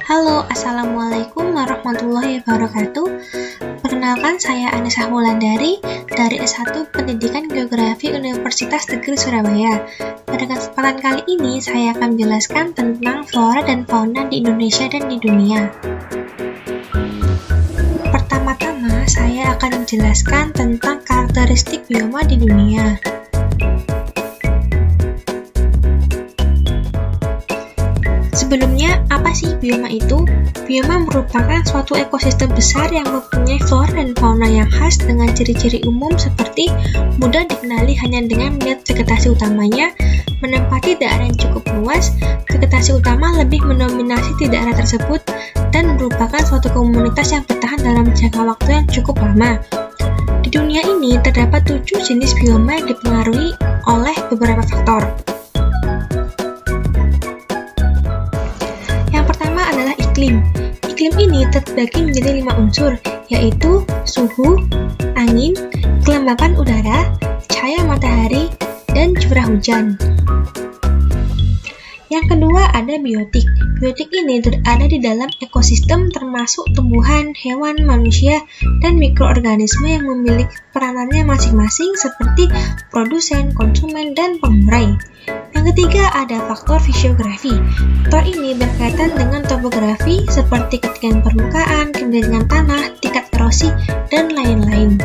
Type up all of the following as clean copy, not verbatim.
Halo, Assalamualaikum warahmatullahi wabarakatuh. Perkenalkan, saya Anissa Wulandari dari S1 Pendidikan Geografi Universitas Negeri Surabaya. Pada kesempatan kali ini, saya akan menjelaskan tentang flora dan fauna di Indonesia dan di dunia. Pertama-tama, saya akan menjelaskan tentang karakteristik bioma di dunia. Sebelumnya, apa sih bioma itu? Bioma merupakan suatu ekosistem besar yang mempunyai flora dan fauna yang khas dengan ciri-ciri umum seperti mudah dikenali hanya dengan melihat vegetasi utamanya, menempati daerah yang cukup luas, vegetasi utama lebih mendominasi di daerah tersebut, dan merupakan suatu komunitas yang bertahan dalam jangka waktu yang cukup lama. Di dunia ini terdapat 7 jenis bioma yang dipengaruhi oleh beberapa faktor. Adalah iklim. Iklim ini terbagi menjadi 5 unsur, yaitu suhu, angin, kelembapan udara, cahaya matahari, dan curah hujan. Yang kedua ada biotik. Biotik ini berada di dalam ekosistem termasuk tumbuhan, hewan, manusia, dan mikroorganisme yang memiliki peranannya masing-masing seperti produsen, konsumen, dan pengurai. Yang ketiga ada faktor fisiografi. Faktor ini berkaitan dengan topografi seperti ketinggian permukaan, kemiringan tanah, tingkat erosi, dan lain-lain.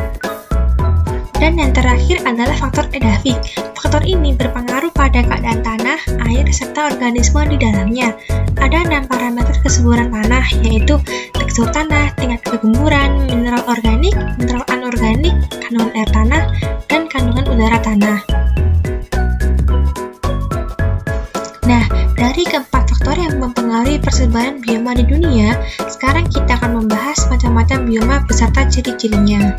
Dan yang terakhir adalah faktor edafik. Faktor ini berpengaruh pada keadaan tanah, air, serta organisme di dalamnya. Ada 6 parameter kesuburan tanah, yaitu tekstur tanah, tingkat kegemburan, mineral organik, mineral anorganik, kandungan air tanah, dan kandungan udara tanah. Nah, dari keempat faktor yang mempengaruhi persebaran bioma di dunia, sekarang kita akan membahas macam-macam bioma beserta ciri-cirinya.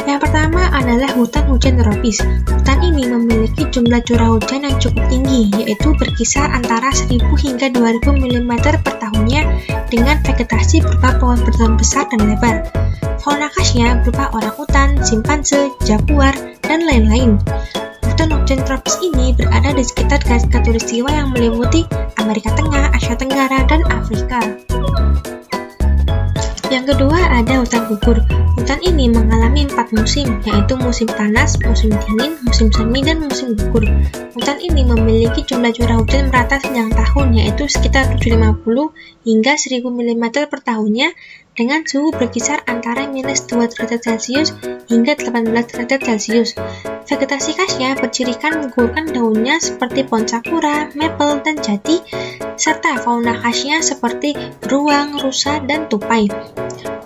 Yang pertama adalah hutan hujan tropis. Hutan ini memiliki jumlah curah hujan yang cukup tinggi, yaitu berkisar antara 1000 hingga 2000 mm per tahunnya dengan vegetasi berupa pohon berdaun besar dan lebar. Fauna khasnya berupa orangutan, simpanse, jaguar, dan lain-lain. Hutan hujan tropis ini berada di sekitar garis khatulistiwa yang meliputi Amerika Tengah, Asia Tenggara, dan Afrika. Yang kedua ada hutan gugur. Hutan ini mengalami 4 musim, yaitu musim panas, musim dingin, musim semi, dan musim gugur. Hutan ini memiliki jumlah curah hujan merata sepanjang tahun, yaitu sekitar 750 hingga 1000 mm per tahunnya, dengan suhu berkisar antara -2 derajat Celcius hingga 18 derajat Celcius. Vegetasi khasnya bercirikan menggugurkan daunnya seperti pohon sakura, maple, dan jati, serta fauna khasnya seperti beruang, rusa, dan tupai.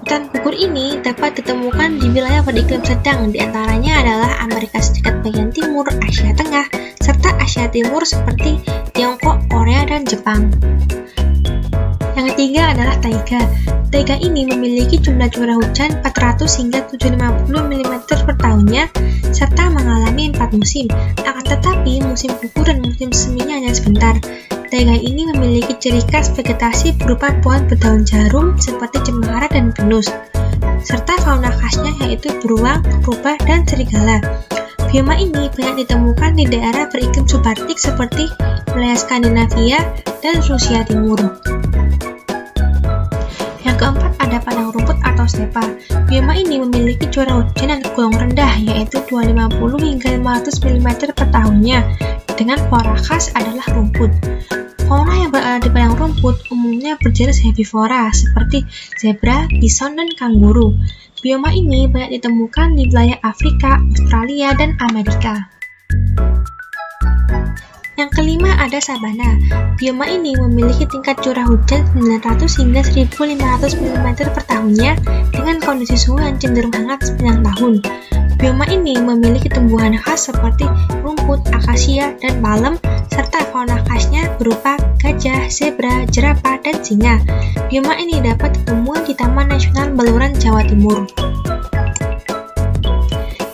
Hutan gugur ini dapat ditemukan di wilayah beriklim sedang, diantaranya adalah Amerika Serikat bagian timur, Asia Tengah, serta Asia Timur seperti Tiongkok, Korea, dan Jepang. Yang ketiga adalah taiga. Taiga ini memiliki jumlah curah hujan 400 hingga 750 mm per tahunnya, serta mengalami 4 musim. Akan tetapi, musim gugur dan musim seminya hanya sebentar. Taiga ini memiliki ciri khas vegetasi berupa pohon berdaun jarum seperti cemara dan pinus, serta fauna khasnya yaitu beruang, rubah, dan serigala. Bioma ini banyak ditemukan di daerah beriklim subarktik seperti wilayah Skandinavia dan Rusia Timur. Yang keempat ada padang rumput atau stepa. Bioma ini memiliki curah hujan yang tergolong rendah, yaitu 250 hingga 500 mm per tahunnya, dengan flora khas adalah rumput. Fauna yang berada di padang rumput umumnya berjenis herbivora seperti zebra, bison, dan kanguru. Bioma ini banyak ditemukan di wilayah Afrika, Australia, dan Amerika. Yang kelima ada sabana. Bioma ini memiliki tingkat curah hujan 900 hingga 1500 mm per tahunnya dengan kondisi suhu yang cenderung hangat sepanjang tahun. Bioma ini memiliki tumbuhan khas seperti rumput, akasia, dan palem, serta fauna khasnya berupa gajah, zebra, jerapah, dan singa. Bioma ini dapat ditemui di Taman Nasional Baluran, Jawa Timur.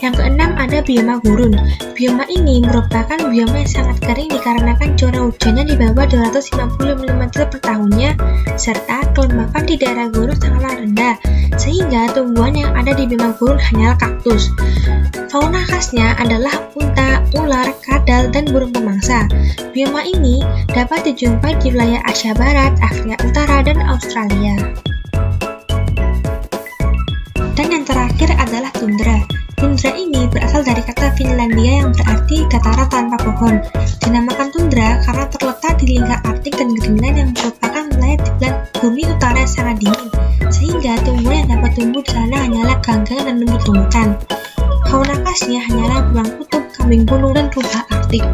Yang Yang keenam ada bioma gurun. Bioma ini merupakan bioma yang sangat kering dikarenakan curah hujannya di bawah 250 mm per tahunnya, serta kelembapan di daerah gurun sangatlah rendah, sehingga tumbuhan yang ada di bioma gurun hanyalah kaktus. Fauna khasnya adalah unta, ular, kadal, dan burung pemangsa. Bioma ini dapat dijumpai di wilayah Asia Barat, Afrika Utara, dan Australia. Dan yang terakhir adalah tundra. Tundra ini berasal dari kata Finlandia yang berarti dataran tanpa pohon. Dinamakan tundra karena terletak di lingkar Arktik dan Greenland yang merupakan wilayah di belahan bumi utara yang sangat dingin, sehingga tumbuhan yang dapat tumbuh di sana hanyalah ganggang dan rumput-rumputan. Fauna khasnya hanyalah beruang kutub, kambing gunung, dan rubah Arktik.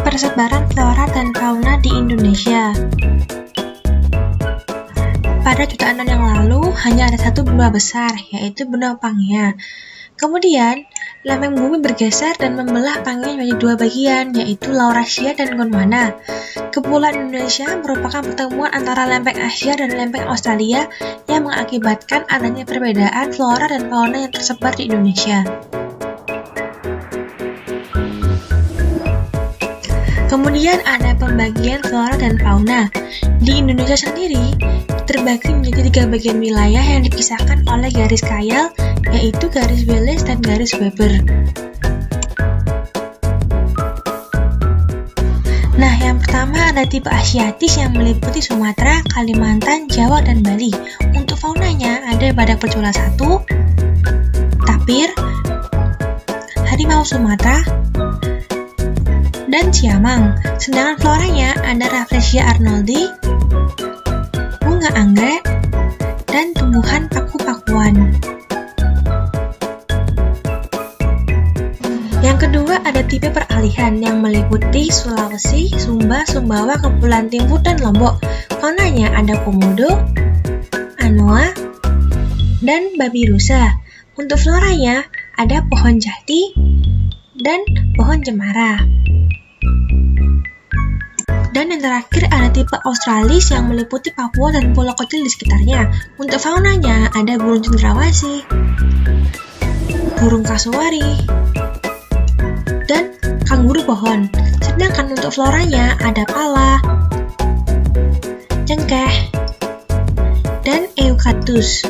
Persebaran flora dan fauna di Indonesia. Pada jutaan tahun yang lalu, hanya ada satu benua besar, yaitu benua Pangea. Kemudian, lempeng bumi bergeser dan membelah Pangea menjadi dua bagian, yaitu Laurasia dan Gondwana. Kepulauan Indonesia merupakan pertemuan antara lempeng Asia dan lempeng Australia yang mengakibatkan adanya perbedaan flora dan fauna yang tersebar di Indonesia. Kemudian ada pembagian flora dan fauna. Di Indonesia sendiri, terbagi menjadi 3 bagian wilayah yang dipisahkan oleh garis Kayal, yaitu garis Wallace dan garis Weber. Nah, yang pertama ada tipe Asiatis yang meliputi Sumatera, Kalimantan, Jawa, dan Bali. Untuk faunanya ada badak bercula 1, tapir, harimau Sumatera, dan siamang. Sedangkan floranya ada Rafflesia arnoldi, bunga anggrek, dan tumbuhan paku-pakuan. Yang kedua ada tipe peralihan yang meliputi Sulawesi, Sumba, Sumbawa, Kepulauan Timur, dan Lombok. Faunanya ada komodo, anoa, dan babi rusa. Untuk floranya ada pohon jati dan pohon cemara. Dan yang terakhir ada tipe Australis yang meliputi Papua dan pulau kecil di sekitarnya. Untuk faunanya ada burung cendrawasih, burung kasuari, dan kanguru pohon. Sedangkan untuk floranya ada pala, cengkeh, dan eucalyptus.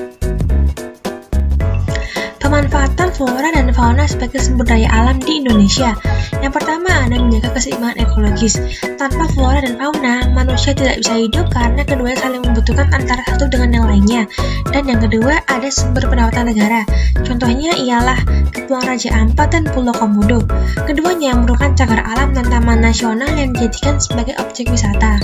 Pemanfaatan flora dan fauna sebagai sumber daya alam di Indonesia. Yang pertama ada menjaga keseimbangan ekologis. Tanpa flora dan fauna, manusia tidak bisa hidup karena keduanya saling membutuhkan antara satu dengan yang lainnya. Dan yang kedua ada sumber pendapatan negara. Contohnya ialah Kepulauan Raja Ampat dan Pulau Komodo. Keduanya merupakan cagar alam dan taman nasional yang dijadikan sebagai objek wisata.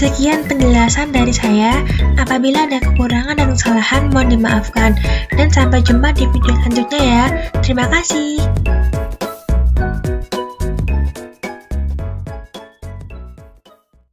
Sekian penjelasan dari saya. Apabila ada kekurangan dan kesalahan, mohon dimaafkan. Dan sampai jumpa di video selanjutnya ya. Terima kasih.